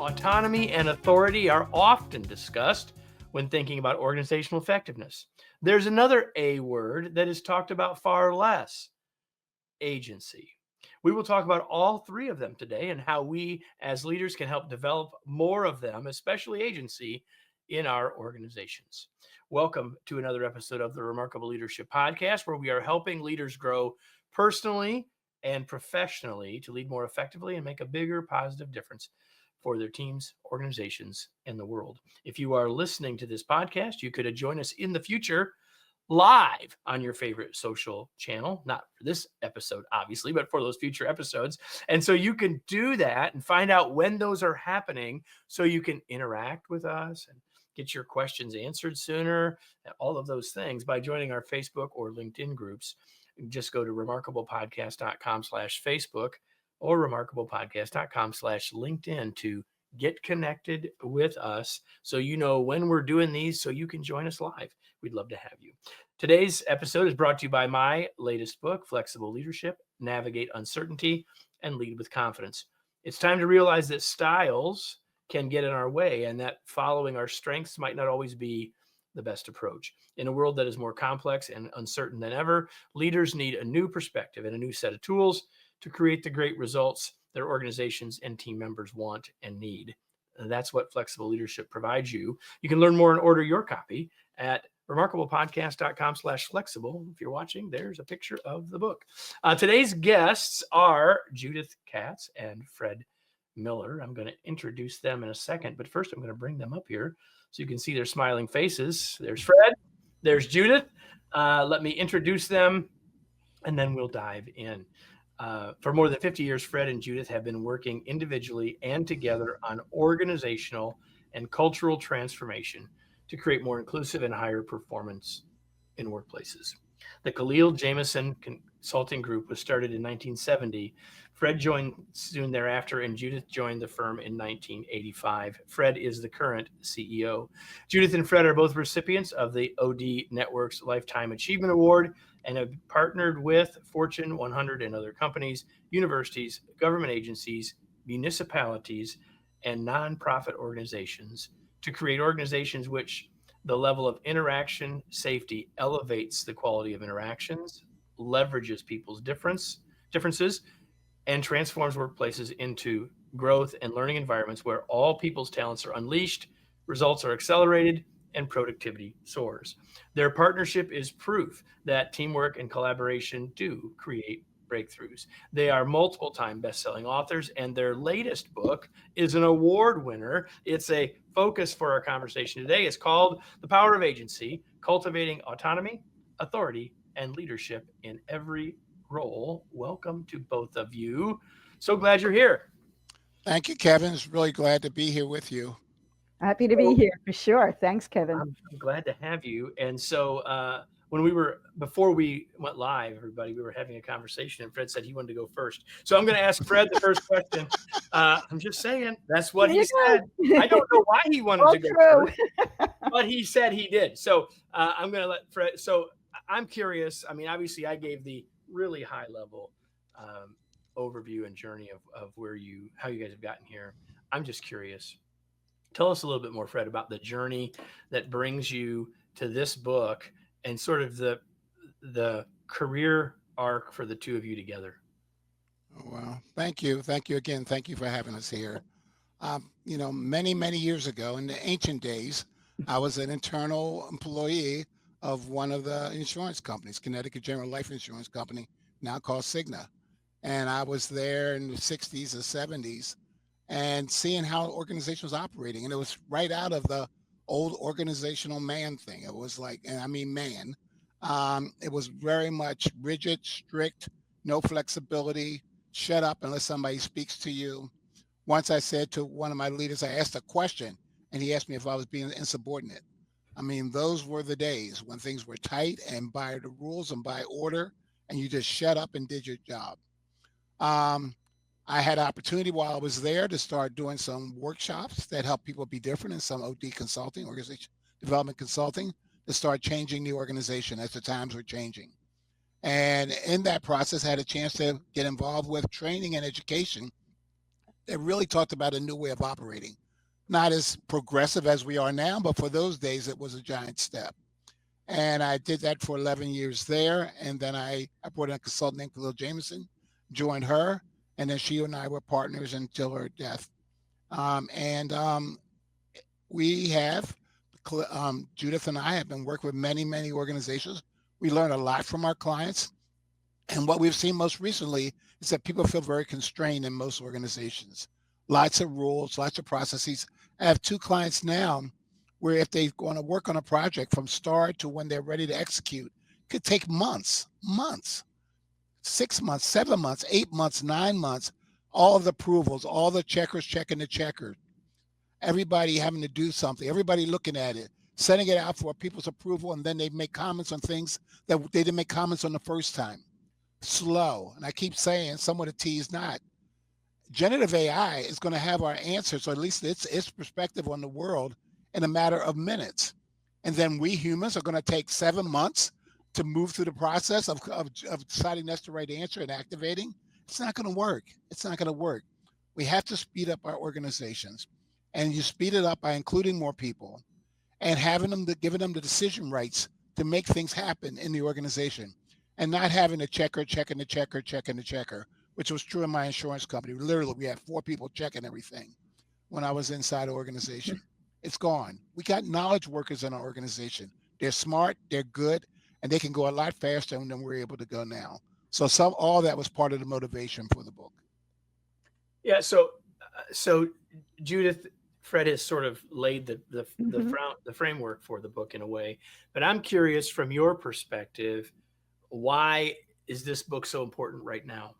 Autonomy and authority are often discussed when thinking about organizational effectiveness. There's another A word that is talked about far less: agency. We will talk about all three of them today and how we as leaders can help develop more of them, especially agency, in our organizations. Welcome to another episode of the Remarkable Leadership Podcast, where we are helping leaders grow personally and professionally to lead more effectively and make a bigger positive difference for their teams, organizations, and the world. If you are listening to this podcast, you could join us in the future live on your favorite social channel, not for this episode, obviously, but for those future episodes. And so you can do that and find out when those are happening so you can interact with us and get your questions answered sooner, all of those things by joining our Facebook or LinkedIn groups. Just go to remarkablepodcast.com/Facebook or remarkablepodcast.com/LinkedIn to get connected with us so you know when we're doing these so you can join us live. We'd love to have you. Today's episode is brought to you by my latest book, Flexible Leadership: Navigate Uncertainty and Lead with Confidence. It's time to realize that styles can get in our way and that following our strengths might not always be the best approach. In a world that is more complex and uncertain than ever, leaders need a new perspective and a new set of tools to create the great results their organizations and team members want and need. That's what Flexible Leadership provides you. You can learn more and order your copy at remarkablepodcast.com/flexible. If you're watching, there's a picture of the book. Today's guests are Judith Katz and Fred Miller. I'm going to introduce them in a second, but first I'm going to bring them up here so you can see their smiling faces. There's Fred, there's Judith. Let me introduce them and then we'll dive in. For more than 50 years, Fred and Judith have been working individually and together on organizational and cultural transformation to create more inclusive and higher performance in workplaces. The Khalil Jameson Consulting Group was started in 1970. Fred joined soon thereafter, and Judith joined the firm in 1985. Fred is the current CEO. Judith and Fred are both recipients of the OD Network's Lifetime Achievement Award and have partnered with Fortune 100 and other companies, universities, government agencies, municipalities, and nonprofit organizations to create organizations which the level of interaction safety elevates the quality of interactions, leverages people's differences, and transforms workplaces into growth and learning environments where all people's talents are unleashed, results are accelerated, and productivity soars. Their partnership is proof that teamwork and collaboration do create breakthroughs. They are multiple-time best-selling authors, and their latest book is an award winner. It's a focus for our conversation today. It's called The Power of Agency: Cultivating Autonomy, Authority, and Leadership in Every Role. Welcome to both of you. So glad you're here. Thank you, Kevin. It's really glad to be here with you. Happy to be here for sure. Thanks, Kevin. I'm glad to have you. And so before we went live, everybody, we were having a conversation and Fred said he wanted to go first. So I'm going to ask Fred the first question. I'm just saying, that's what he said. I don't know why he wanted to go first, but he said he did. So I'm going to let Fred. So I'm curious. I mean, obviously I gave the really high level overview and journey of how you guys have gotten here. I'm just curious. Tell us a little bit more, Fred, about the journey that brings you to this book and sort of the career arc for the two of you together. Oh, wow. Thank you. Thank you again. Thank you for having us here. Many, many years ago in the ancient days, I was an internal employee of one of the insurance companies, Connecticut General Life Insurance Company, now called Cigna. And I was there in the 60s or 70s and seeing how the organization was operating. And it was right out of the old organizational man thing. It was like, and I mean man, it was very much rigid, strict, no flexibility, shut up unless somebody speaks to you. Once I said to one of my leaders, I asked a question and he asked me if I was being insubordinate. I mean, those were the days when things were tight and by the rules and by order, and you just shut up and did your job. I had an opportunity while I was there to start doing some workshops that help people be different in some OD consulting, organization development consulting, to start changing the organization as the times were changing. And in that process, I had a chance to get involved with training and education that really talked about a new way of operating. Not as progressive as we are now, but for those days, it was a giant step. And I did that for 11 years there. And then I brought in a consultant named Khalil Jameson, joined her, and then she and I were partners until her death. And we have, Judith and I have been working with many, many organizations. We learn a lot from our clients. And what we've seen most recently is that people feel very constrained in most organizations. Lots of rules, lots of processes. I have 2 clients now where if they want to work on a project from start to when they're ready to execute, it could take months, 6 months, 7 months, 8 months, 9 months, all of the approvals, all the checkers checking the checker, everybody having to do something, everybody looking at it, sending it out for people's approval, and then they make comments on things that they didn't make comments on the first time. Slow. And I keep saying, somewhat a tease not. Generative AI is going to have our answers, or at least its perspective on the world, in a matter of minutes. And then we humans are going to take 7 months to move through the process of deciding that's the right answer and activating. It's not going to work. It's not going to work. We have to speed up our organizations. And you speed it up by including more people and giving them the decision rights to make things happen in the organization, and not having a checker checking the checker, which was true in my insurance company. Literally, we had 4 people checking everything when I was inside the organization. It's gone. We got knowledge workers in our organization. They're smart, they're good, and they can go a lot faster than we're able to go now. So all that was part of the motivation for the book. Yeah. So Judith, Fred has sort of laid the framework for the book in a way, but I'm curious from your perspective, why is this book so important right now?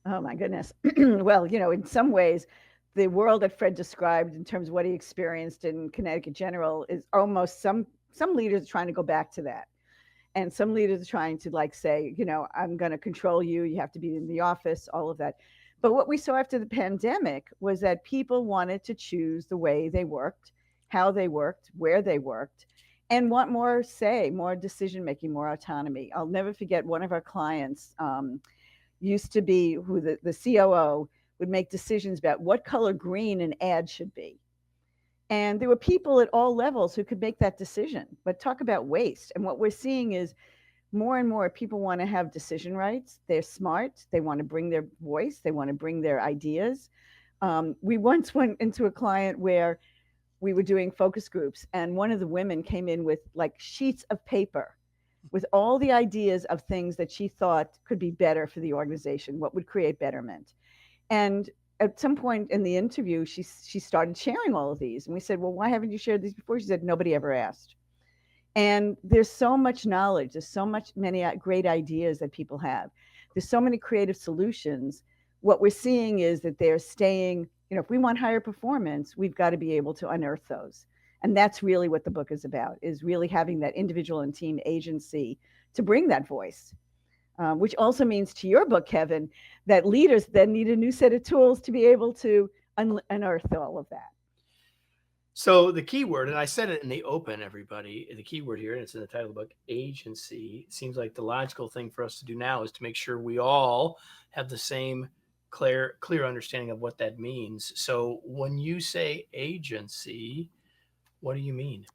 Oh my goodness. Well, in some ways, the world that Fred described in terms of what he experienced in Connecticut General is almost some leaders are trying to go back to that. And some leaders are trying to say, I'm going to control you. You have to be in the office, all of that. But what we saw after the pandemic was that people wanted to choose the way they worked, how they worked, where they worked, and want more say, more decision making, more autonomy. I'll never forget one of our clients used to be who the COO would make decisions about what color green an ad should be. And there were people at all levels who could make that decision. But talk about waste. And what we're seeing is more and more people want to have decision rights. They're smart. They want to bring their voice. They want to bring their ideas. We once went into a client where we were doing focus groups, and one of the women came in with sheets of paper with all the ideas of things that she thought could be better for the organization, what would create betterment. And at some point in the interview, she started sharing all of these. And we said, well, why haven't you shared these before? She said, nobody ever asked. And there's so much knowledge. There's so many great ideas that people have. There's so many creative solutions. What we're seeing is that they're staying, if we want higher performance, we've got to be able to unearth those. And that's really what the book is about, is really having that individual and team agency to bring that voice, which also means to your book, Kevin, that leaders then need a new set of tools to be able to unearth all of that. So the key word, and I said it in the open, everybody, the key word here, and it's in the title of the book, agency. It seems like the logical thing for us to do now is to make sure we all have the same clear understanding of what that means. So when you say agency, what do you mean?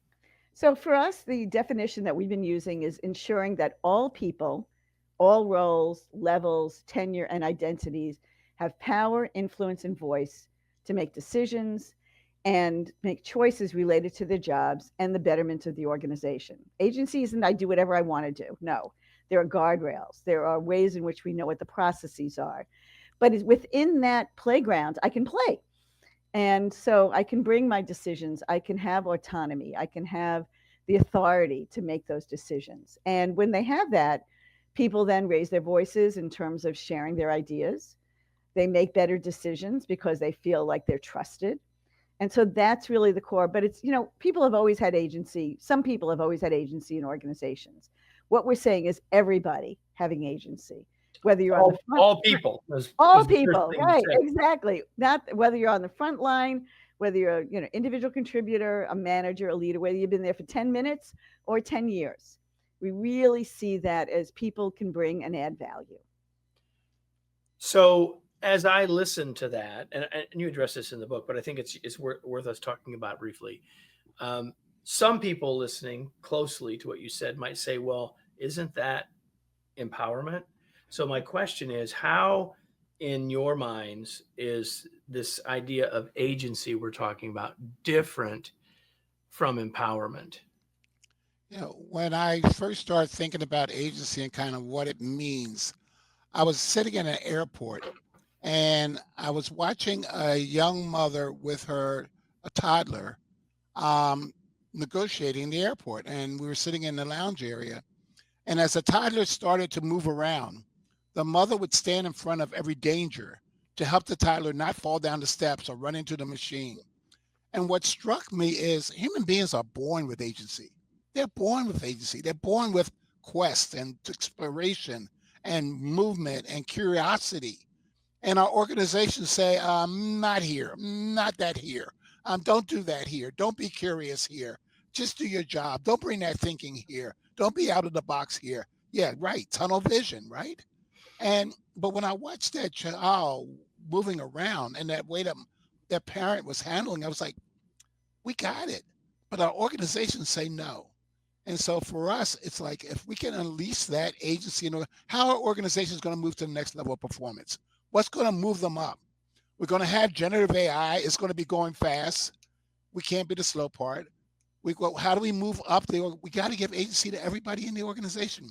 So for us, the definition that we've been using is ensuring that all people, all roles, levels, tenure, and identities have power, influence, and voice to make decisions and make choices related to their jobs and the betterment of the organization. Agency isn't I do whatever I want to do. No, there are guardrails. There are ways in which we know what the processes are. But within that playground, I can play. And so I can bring my decisions. I can have autonomy. I can have the authority to make those decisions. And when they have that, people then raise their voices in terms of sharing their ideas. They make better decisions because they feel like they're trusted. And so that's really the core. But it's, people have always had agency. Some people have always had agency in organizations. What we're saying is everybody having agency, whether you're on the front. All people. All people, right, exactly. Not whether you're on the front line, whether you're individual contributor, a manager, a leader, whether you've been there for 10 minutes or 10 years. We really see that as people can bring and add value. So as I listen to that, and you address this in the book, but I think it's worth us talking about briefly. Some people listening closely to what you said might say, well, isn't that empowerment? So my question is, how in your minds is this idea of agency we're talking about different from empowerment? When I first started thinking about agency and kind of what it means, I was sitting in an airport and I was watching a young mother with a toddler negotiating in the airport. And we were sitting in the lounge area. And as the toddler started to move around, the mother would stand in front of every danger to help the toddler not fall down the steps or run into the machine. And what struck me is human beings are born with agency. They're born with agency. They're born with quest and exploration and movement and curiosity. And our organizations say, not here, not that here. Don't do that here. Don't be curious here. Just do your job. Don't bring that thinking here. Don't be out of the box here. Yeah, right. Tunnel vision, right? But when I watched that child moving around and that way that parent was handling, I was like, we got it. But our organizations say no. And so for us, it's like if we can unleash that agency, how are organizations going to move to the next level of performance? What's going to move them up? We're going to have generative AI. It's going to be going fast. We can't be the slow part. How do we move up there? We got to give agency to everybody in the organization.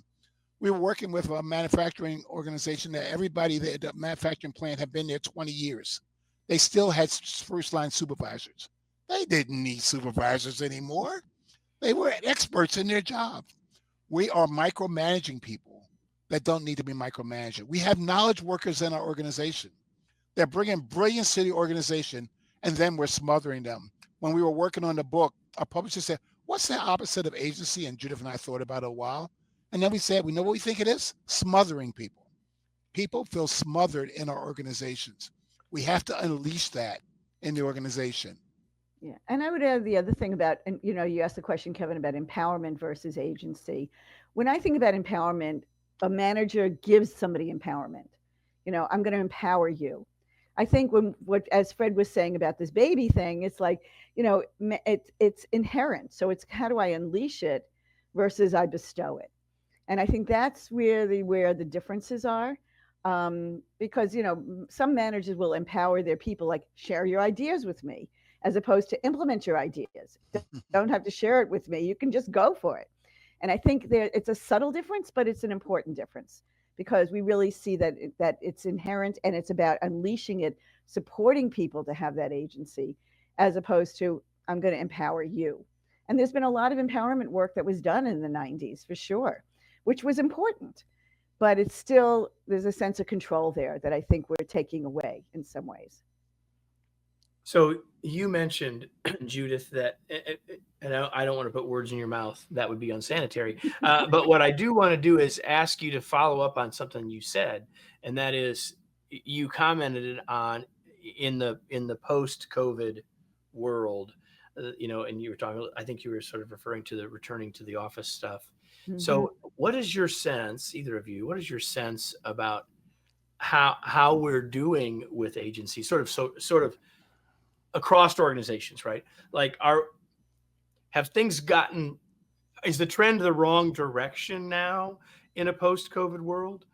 We were working with a manufacturing organization that everybody, the manufacturing plant had been there 20 years. They still had first line supervisors. They didn't need supervisors anymore. They were experts in their job. We are micromanaging people that don't need to be micromanaged. We have knowledge workers in our organization. They're bringing brilliance to the organization, and then we're smothering them. When we were working on the book, our publisher said, what's the opposite of agency? And Judith and I thought about it a while. And then we said, we know what we think it is? Smothering people. People feel smothered in our organizations. We have to unleash that in the organization. Yeah. And I would add the other thing about, and you asked the question, Kevin, about empowerment versus agency. When I think about empowerment, a manager gives somebody empowerment. I'm going to empower you. I think as Fred was saying about this baby thing, it's like, it's inherent. So it's how do I unleash it versus I bestow it. And I think that's where the differences are. Because, some managers will empower their people, like share your ideas with me, as opposed to implement your ideas. Don't have to share it with me. You can just go for it. And I think it's a subtle difference, but it's an important difference because we really see that it's inherent and it's about unleashing it, supporting people to have that agency, as opposed to I'm going to empower you. And there's been a lot of empowerment work that was done in the 90s, for sure, which was important. But it's still, there's a sense of control there that I think we're taking away in some ways. So you mentioned, Judith, that, and I don't want to put words in your mouth. That would be unsanitary. But what I do want to do is ask you to follow up on something you said, and that is you commented on in the post-COVID world, and you were talking. I think you were sort of referring to the returning to the office stuff. Mm-hmm. So, what is your sense, either of you? What is your sense about how we're doing with agency, sort of across organizations, right? Like, have things gotten? Is the trend the wrong direction now in a post-COVID world?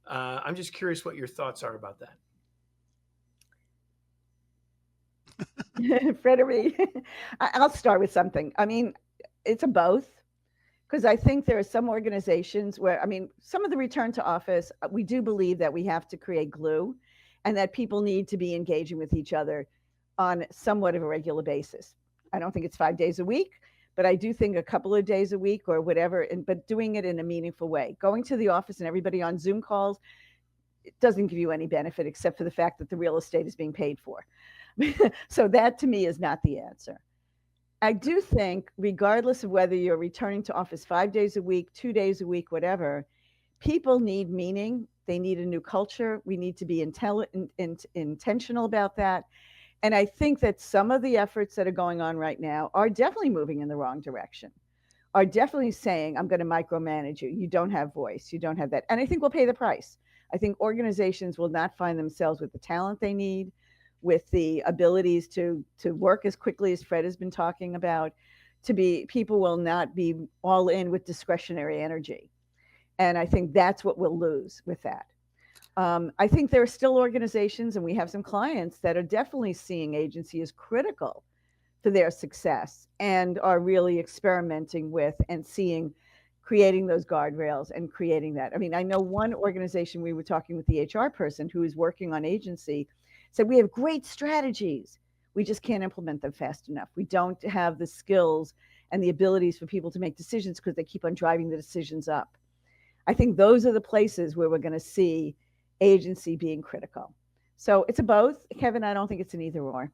I'm just curious what your thoughts are about that. Frederick, I'll start with something. I mean, it's a both, because I think there are some organizations where, some of the return to office, we do believe that we have to create glue and that people need to be engaging with each other on somewhat of a regular basis. I don't think it's 5 days a week, but I do think a couple of days a week or whatever, but doing it in a meaningful way. Going to the office and everybody on Zoom calls, it doesn't give you any benefit except for the fact that the real estate is being paid for. So that to me is not the answer. I do think, regardless of whether you're returning to office 5 days a week, 2 days a week, whatever, people need meaning. They need a new culture. We need to be intentional about that. And I think that some of the efforts that are going on right now are definitely moving in the wrong direction, are definitely saying, I'm going to micromanage you. You don't have voice. You don't have that. And I think we'll pay the price. I think organizations will not find themselves with the talent they need, with the abilities to work as quickly as Fred has been talking about. People will not be all in with discretionary energy. And I think that's what we'll lose with that. I think there are still organizations, and we have some clients that are definitely seeing agency as critical for their success and are really experimenting with and creating those guardrails and creating that. I mean, I know one organization, we were talking with the HR person who is working on agency, said we have great strategies. We just can't implement them fast enough. We don't have the skills and the abilities for people to make decisions because they keep on driving the decisions up. I think those are the places where we're going to see agency being critical. So it's a both. Kevin, I don't think it's an either or.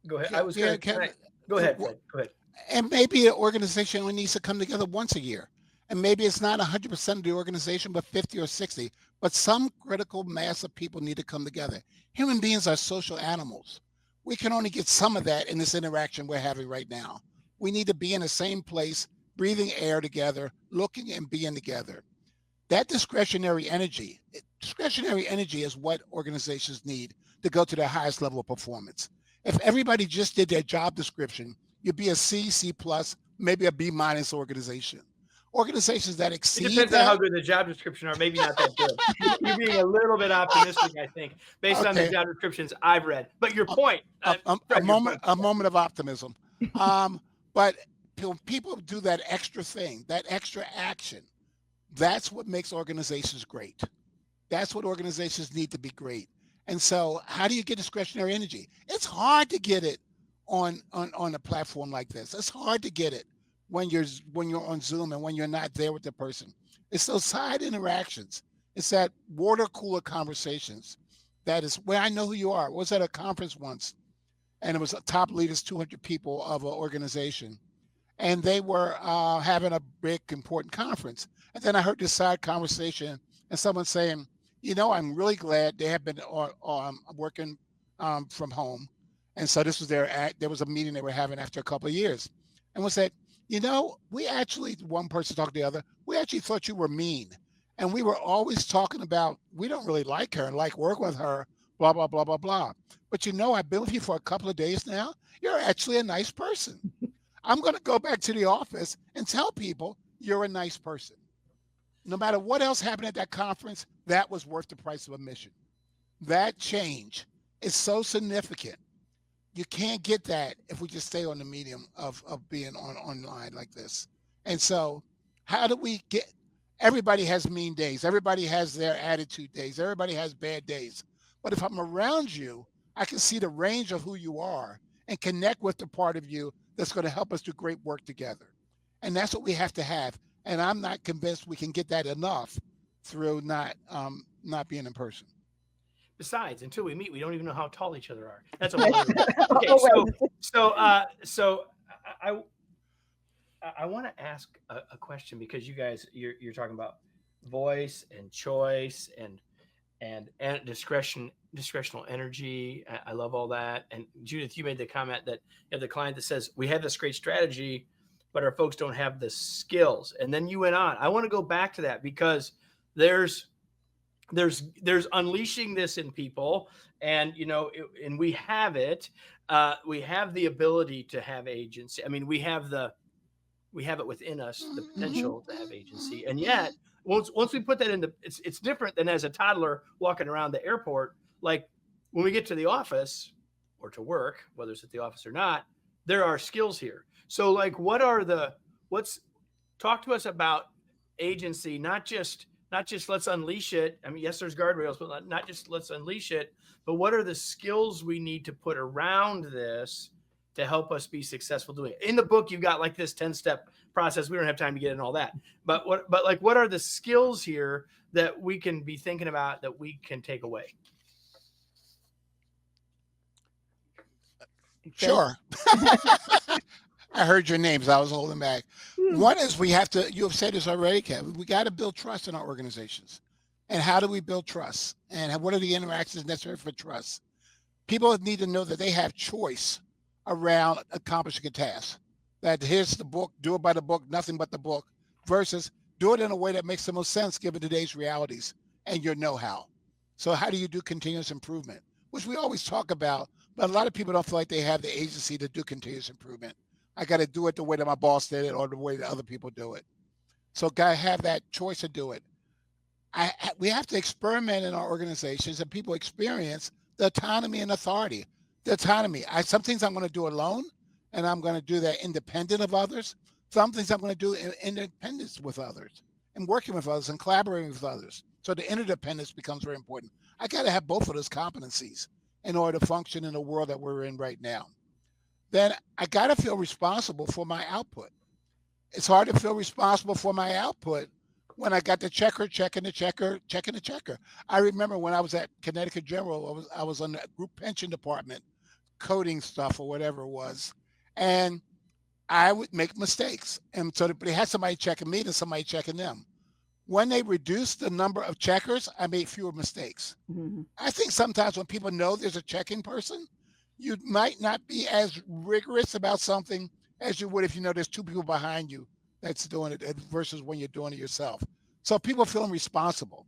Go ahead. Go ahead, Fred. Go ahead. And maybe an organization only needs to come together once a year. And maybe it's not 100% of the organization, but 50 or 60. But some critical mass of people need to come together. Human beings are social animals. We can only get some of that in this interaction we're having right now. We need to be in the same place, breathing air together, looking and being together. That discretionary energy is what organizations need to go to their highest level of performance. If everybody just did their job description, you'd be a C++, maybe a B- organization. Organizations that exceed it depends on how good the job description are, maybe not that good. You're being a little bit optimistic, I think, based on the job descriptions I've read. But your point, a moment of optimism. But people do that extra thing, that extra action. That's what makes organizations great. That's what organizations need to be great. And so how do you get discretionary energy? It's hard to get it on a platform like this. It's hard to get it when you're on Zoom and when you're not there with the person. It's those side interactions. It's that water cooler conversations. That is where I know who you are. I was at a conference once, and it was top leaders, 200 people of an organization. And they were having a big, important conference. And then I heard this side conversation and someone saying, I'm really glad they have been working from home. And so this was there was a meeting they were having after a couple of years. And was said, we actually, one person talked to the other, we actually thought you were mean. And we were always talking about, we don't really like her and like working with her, blah, blah, blah, blah, blah. But I've been with you for a couple of days now. You're actually a nice person. I'm going to go back to the office and tell people you're a nice person. No matter what else happened at that conference, that was worth the price of admission. That change is so significant. You can't get that if we just stay on the medium of being online like this. And so how do we everybody has mean days. Everybody has their attitude days. Everybody has bad days. But if I'm around you, I can see the range of who you are and connect with the part of you that's going to help us do great work together. And that's what we have to have. And I'm not convinced we can get that enough through not being in person. Besides, until we meet, we don't even know how tall each other are. That's a whole other. Okay, so I want to ask a question, because you guys, you're talking about voice and choice and discretional energy. I love all that. And Judith, you made the comment that you have the client that says, we have this great strategy, but our folks don't have the skills. And then you went on. I want to go back to that, because there's unleashing this in people, and and we have it. We have the ability to have agency. I mean, we have it within us, the potential to have agency. And yet, once we put that in it's different than as a toddler walking around the airport. Like when we get to the office or to work, whether it's at the office or not, there are skills here. So like, talk to us about agency, not just let's unleash it. I mean, yes, there's guardrails, but not just let's unleash it, but what are the skills we need to put around this to help us be successful doing it? In the book, you've got like this 10-step process. We don't have time to get into all that, but what are the skills here that we can be thinking about that we can take away? Sure. I heard your names. I was holding back. One is you have said this already, Kevin, we got to build trust in our organizations. And how do we build trust? And what are the interactions necessary for trust? People need to know that they have choice around accomplishing a task. That here's the book, do it by the book, nothing but the book, versus do it in a way that makes the most sense given today's realities. and your know-how. So how do you do continuous improvement, which we always talk about, but a lot of people don't feel like they have the agency to do continuous improvement. I got to do it the way that my boss did it or the way that other people do it. So got to have that choice to do it. We have to experiment in our organizations, and people experience the autonomy and authority. The autonomy. Some things I'm going to do alone, and I'm going to do that independent of others. Some things I'm going to do in independence with others, and working with others and collaborating with others. So the interdependence becomes very important. I got to have both of those competencies in order to function in the world that we're in right now. Then I got to feel responsible for my output. It's hard to feel responsible for my output when I got the checker, checking the checker, checking the checker. I remember when I was at Connecticut General, I was on the group pension department, coding stuff or whatever it was. And I would make mistakes. And so they had somebody checking me and somebody checking them. When they reduced the number of checkers, I made fewer mistakes. Mhm. I think sometimes when people know there's a checking person, you might not be as rigorous about something as you would if you know there's two people behind you that's doing it versus when you're doing it yourself. So people feeling responsible.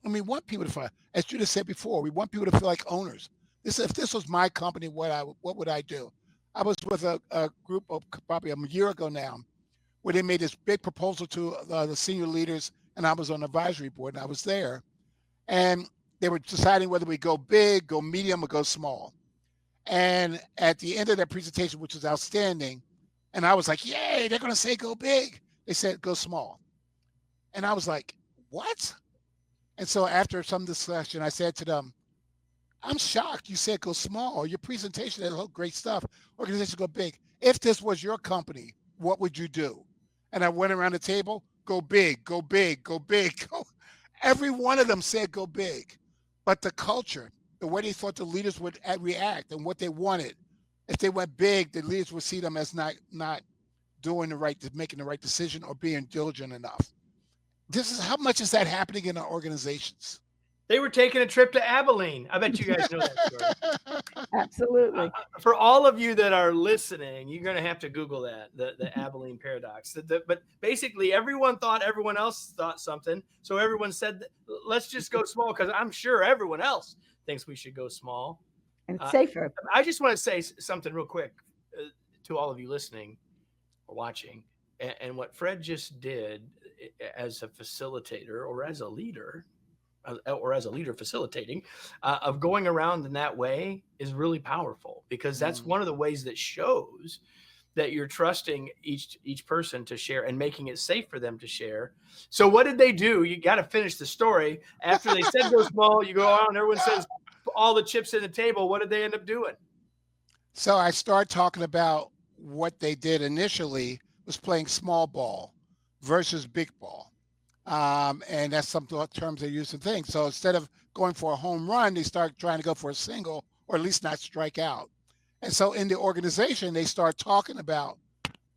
And we want people to feel, as Judith said before, we want people to feel like owners. If this was my company, what would I do? I was with a group of probably a year ago now, where they made this big proposal to the senior leaders, and I was on the advisory board, and I was there, and they were deciding whether we go big, go medium, or go small. And at the end of that presentation, which was outstanding, and I was like, yay, they're going to say go big. They said go small. And I was like, what? And so after some discussion, I said to them, I'm shocked you said go small. Your presentation had great stuff. Organization go big. If this was your company, what would you do? And I went around the table, go big, go big, go big. Go. Every one of them said go big. But the culture, the way they thought the leaders would react and what they wanted, if they went big, the leaders would see them as not doing making the right decision or being diligent enough. How much is that happening in our organizations? They were taking a trip to Abilene. I bet you guys know that story. Absolutely. For all of you that are listening, you're going to have to Google that, the Abilene paradox. But basically, everyone thought everyone else thought something. So everyone said, let's just go small, because I'm sure everyone else thinks we should go small. And safer. I just want to say something real quick to all of you listening or watching. And what Fred just did as a facilitator or as a leader, facilitating, of going around in that way is really powerful, because that's one of the ways that shows that you're trusting each person to share and making it safe for them to share. So what did they do? You got to finish the story. After they said go small, you go on, everyone says all the chips in the table. What did they end up doing? So I started talking about what they did initially was playing small ball versus big ball. And that's some terms they use and things. So instead of going for a home run, they start trying to go for a single, or at least not strike out. And so in the organization, they start talking about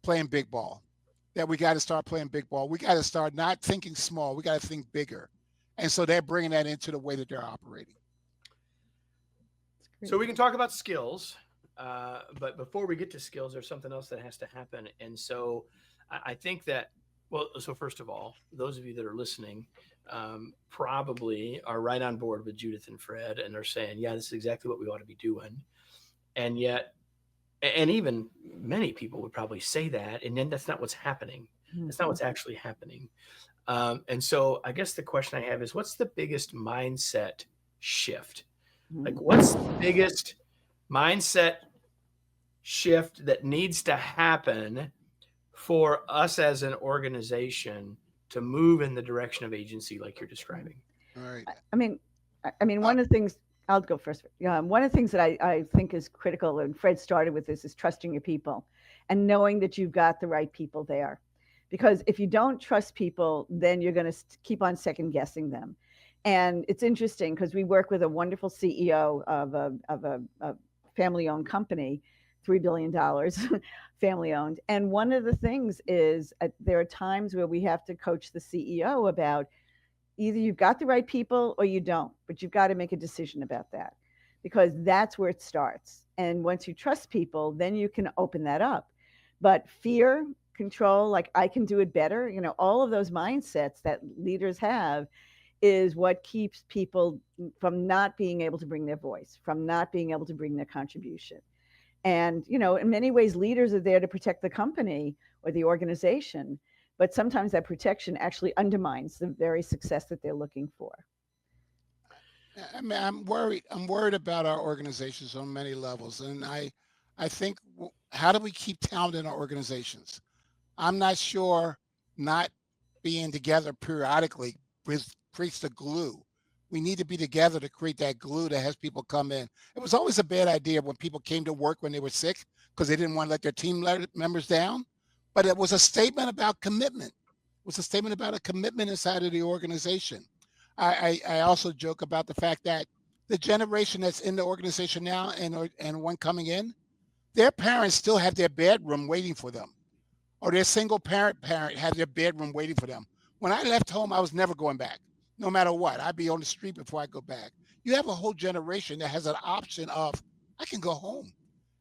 playing big ball, that we got to start playing big ball. We got to start not thinking small. We got to think bigger. And so they're bringing that into the way that they're operating. So we can talk about skills, but before we get to skills, there's something else that has to happen. And so I think that, so first of all, those of you that are listening probably are right on board with Judith and Fred, and are saying, yeah, this is exactly what we ought to be doing. And yet, and even many people would probably say that, and then that's not what's happening. That's not what's actually happening. And so I guess the question I have is, what's the biggest mindset shift? Like, what's the biggest mindset shift that needs to happen for us as an organization to move in the direction of agency like you're describing? All right. I mean, one of the things, I'll go first. One of the things that I think is critical, and Fred started with this, is trusting your people and knowing that you've got the right people there. Because if you don't trust people, then you're going to keep on second guessing them. And it's interesting because we work with a wonderful CEO of a family-owned company, $3 billion family-owned. And one of the things is there are times where we have to coach the CEO about either you've got the right people or you don't, but you've got to make a decision about that, because that's where it starts. And once you trust people, then you can open that up. But fear, control, like I can do it better, all of those mindsets that leaders have, is what keeps people from not being able to bring their voice, from not being able to bring their contribution. And, in many ways, leaders are there to protect the company or the organization, but sometimes that protection actually undermines the very success that they're looking for. I mean, I'm worried. I'm worried about our organizations on many levels, and I think, how do we keep talent in our organizations? I'm not sure not being together periodically creates the glue. We need to be together to create that glue that has people come in. It was always a bad idea when people came to work when they were sick because they didn't want to let their team members down. But it was a statement about commitment. It was a statement about a commitment inside of the organization. I also joke about the fact that the generation that's in the organization now and one coming in, their parents still have their bedroom waiting for them, or their single parent had their bedroom waiting for them. When I left home, I was never going back, no matter what. I'd be on the street before I go back. You have a whole generation that has an option of, I can go home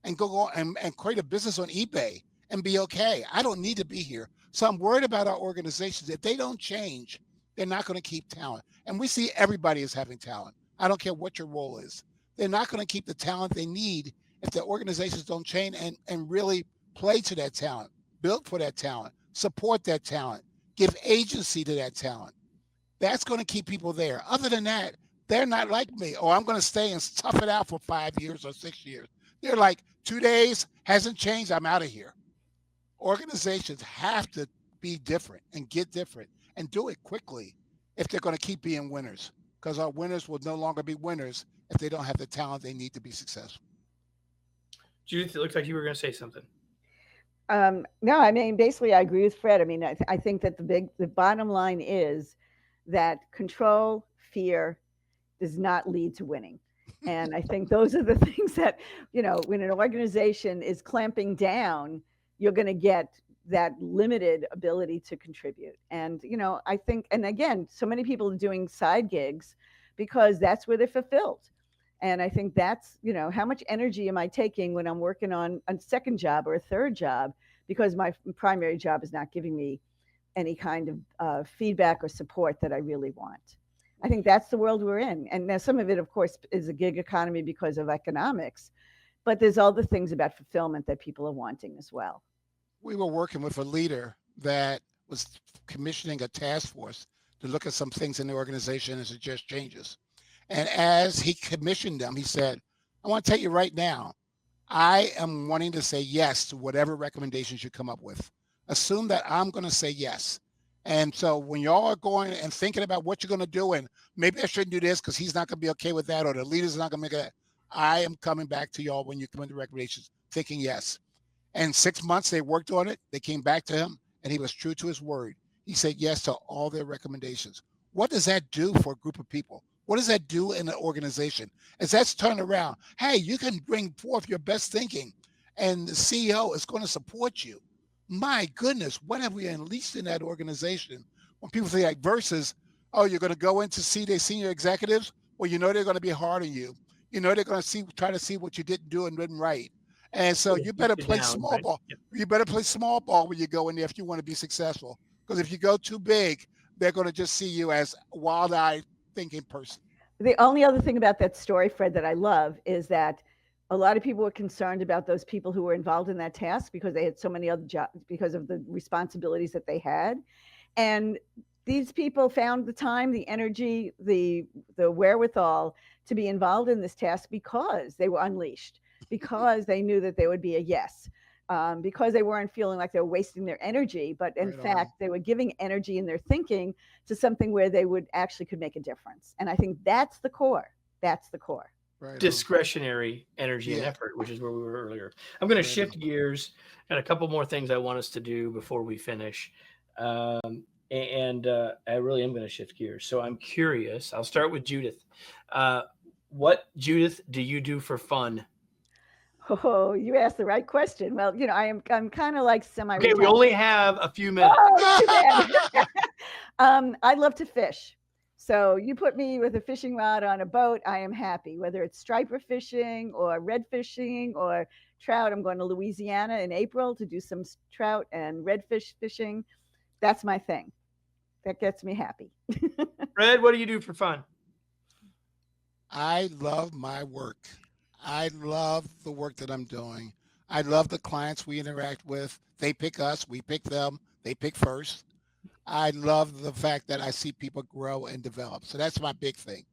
and go and create a business on eBay and be okay. I don't need to be here. So I'm worried about our organizations. If they don't change, they're not going to keep talent. And we see everybody is having talent. I don't care what your role is. They're not going to keep the talent they need if the organizations don't change and really play to that talent, build for that talent, support that talent, give agency to that talent. That's going to keep people there. Other than that, they're not like me. Oh, I'm going to stay and tough it out for 5 years or 6 years. They're like, 2 days, hasn't changed, I'm out of here. Organizations have to be different and get different and do it quickly if they're going to keep being winners, because our winners will no longer be winners if they don't have the talent they need to be successful. Judith, it looks like you were going to say something. No, I mean, basically, I agree with Fred. I mean, I think that the bottom line is that control, fear does not lead to winning. And I think those are the things that, when an organization is clamping down, you're going to get that limited ability to contribute. And, I think, and again, so many people are doing side gigs because that's where they're fulfilled. And I think that's, how much energy am I taking when I'm working on a second job or a third job because my primary job is not giving me any kind of feedback or support that I really want. I think that's the world we're in. And now some of it, of course, is a gig economy because of economics, but there's all the things about fulfillment that people are wanting as well. We were working with a leader that was commissioning a task force to look at some things in the organization and suggest changes. And as he commissioned them, he said, I want to tell you right now, I am wanting to say yes to whatever recommendations you come up with. Assume that I'm going to say yes. And so when y'all are going and thinking about what you're going to do, and maybe I shouldn't do this because he's not going to be okay with that, or the leader's not going to make it, I am coming back to y'all when you come into recommendations thinking yes. And 6 months they worked on it. They came back to him and he was true to his word. He said yes to all their recommendations. What does that do for a group of people? What does that do in an organization? As that's turned around, hey, you can bring forth your best thinking and the CEO is going to support you. My goodness, what have we unleashed in that organization? When people say like versus, oh, you're going to go in to see their senior executives? Well, they're going to be hard on you. They're going to try to see what you didn't do and didn't right. And so you better play small ball. You better play small ball when you go in there if you want to be successful. Because if you go too big, they're going to just see you as wild-eyed thinking person. The only other thing about that story, Fred, that I love is that a lot of people were concerned about those people who were involved in that task because they had so many other jobs because of the responsibilities that they had. And these people found the time, the energy, the wherewithal to be involved in this task because they were unleashed, because they knew that there would be a yes. Because they weren't feeling like they were wasting their energy, but in fact, they were giving energy in their thinking to something where they would actually could make a difference. And I think that's the core. That's the core. Right. Discretionary energy and effort, which is where we were earlier. I'm going to shift gears and a couple more things I want us to do before we finish. I really am going to shift gears. So I'm curious. I'll start with Judith. What, Judith, do you do for fun? Oh, you asked the right question. Well, I'm kind of like semi-retired. Okay, we only have a few minutes. Oh, too bad. I love to fish. So you put me with a fishing rod on a boat, I am happy. Whether it's striper fishing or red fishing or trout, I'm going to Louisiana in April to do some trout and redfish fishing. That's my thing. That gets me happy. Fred, what do you do for fun? I love my work. I love the work that I'm doing. I love the clients we interact with. They pick us, we pick them, they pick first. I love the fact that I see people grow and develop. So that's my big thing.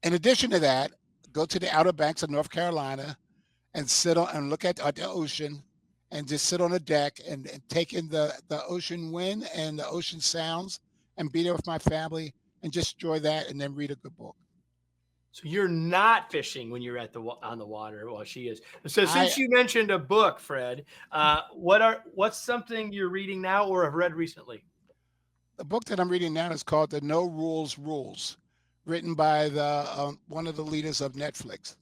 In addition to that, go to the Outer Banks of North Carolina and sit on and look at the ocean and just sit on a deck and take in the ocean wind and the ocean sounds and be there with my family and just enjoy that and then read a good book. So you're not fishing when you're on the water while she is. So since you mentioned a book, Fred, what's something you're reading now or have read recently? The book that I'm reading now is called The No Rules Rules, written by one of the leaders of Netflix,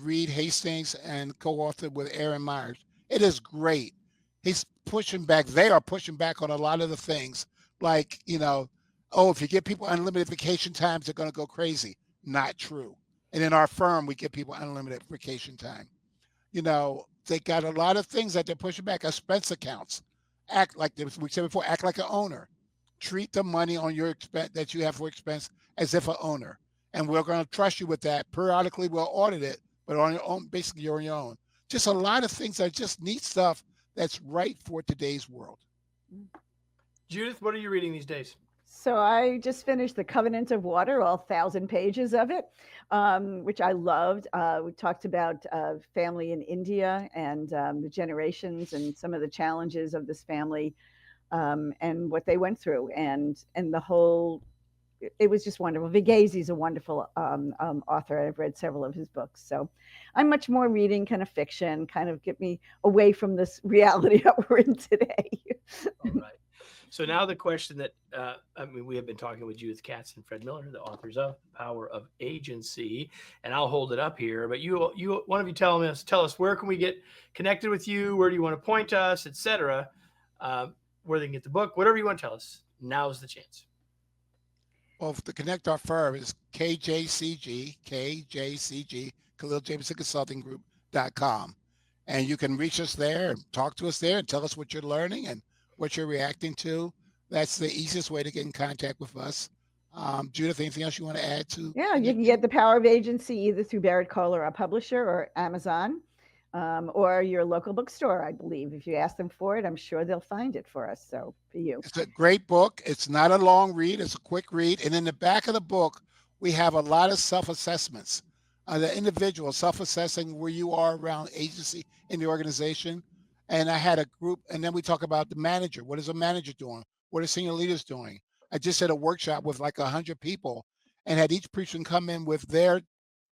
Reed Hastings, and co-authored with Aaron Myers. It is great. He's pushing back. They are pushing back on a lot of the things, like, if you give people unlimited vacation times, they're going to go crazy. Not true. And in our firm, we give people unlimited vacation time. They got a lot of things that they're pushing back. Expense accounts. Act like we said before. Act like an owner. Treat the money on your expense that you have for expense as if an owner, and we're going to trust you with that. Periodically, we'll audit it, but on your own. Basically, you're on your own. Just a lot of things that are just neat stuff that's right for today's world. Judith, what are you reading these days? So I just finished The Covenant of Water, all 1,000 pages of it, which I loved. We talked about family in India and the generations and some of the challenges of this family and what they went through, and the whole. It was just wonderful. Vigasi's a wonderful author. I've read several of his books, so I'm much more reading kind of fiction, kind of get me away from this reality that we're in today. All right. So now the question that, we have been talking with Judith Katz and Fred Miller, the authors of Power of Agency, and I'll hold it up here, but one of you tell us where can we get connected with you? Where do you want to point us, etc. Where they can get the book, whatever you want to tell us. Now's the chance. Well, to connect our firm is KJCG, Khalil Jameson Consulting Group.com. And you can reach us there and talk to us there and tell us what you're learning and what you're reacting to. That's the easiest way to get in contact with us. Judith, anything else you want to add to? Yeah, you can get The Power of Agency either through Barrett Kohler, our publisher, or Amazon, or your local bookstore, I believe. If you ask them for it, I'm sure they'll find it for us. So for you. It's a great book. It's not a long read. It's a quick read. And in the back of the book, we have a lot of self-assessments. The individual self-assessing where you are around agency in the organization. And I had a group, and then we talk about the manager. What is a manager doing? What are senior leaders doing? I just had a workshop with like 100 people and had each person come in with their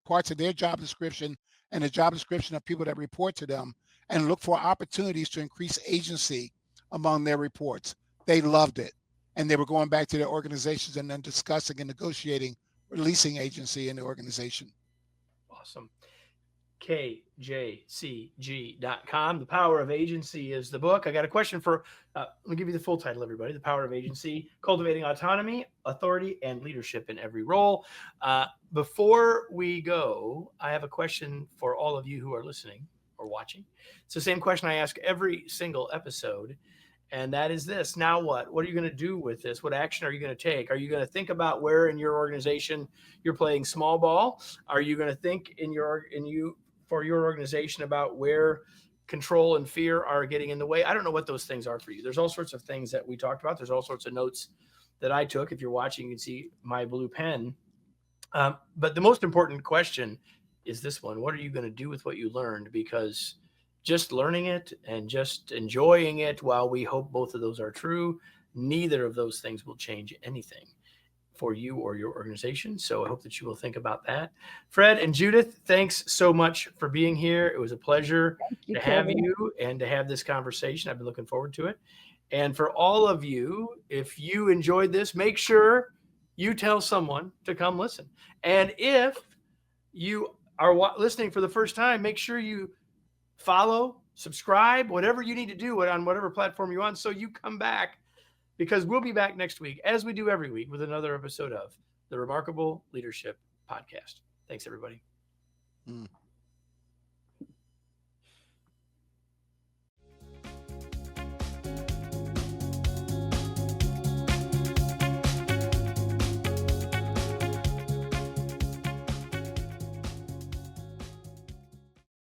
parts of their job description and the job description of people that report to them and look for opportunities to increase agency among their reports. They loved it. And they were going back to their organizations and then discussing and negotiating releasing agency in the organization. Awesome. KJCG.com. The Power of Agency is the book. I got a question for, let me give you the full title, everybody. The Power of Agency, Cultivating Autonomy, Authority, and Leadership in Every Role. Before we go, I have a question for all of you who are listening or watching. It's the same question I ask every single episode. And that is this. Now what? What are you going to do with this? What action are you going to take? Are you going to think about where in your organization you're playing small ball? Are you going to think for your organization about where control and fear are getting in the way? I don't know what those things are for you. There's all sorts of things that we talked about. There's all sorts of notes that I took. If you're watching, you can see my blue pen. But the most important question is this one. What are you going to do with what you learned? Because just learning it and just enjoying it, while we hope both of those are true, neither of those things will change anything for you or your organization. So I hope that you will think about that. Fred and Judith, thanks so much for being here. It was a pleasure to have you and to have this conversation. I've been looking forward to it. And for all of you, if you enjoyed this, make sure you tell someone to come listen. And if you are listening for the first time, make sure you follow, subscribe, whatever you need to do on whatever platform you're on, so you come back, because we'll be back next week, as we do every week, with another episode of the Remarkable Leadership Podcast. Thanks, everybody.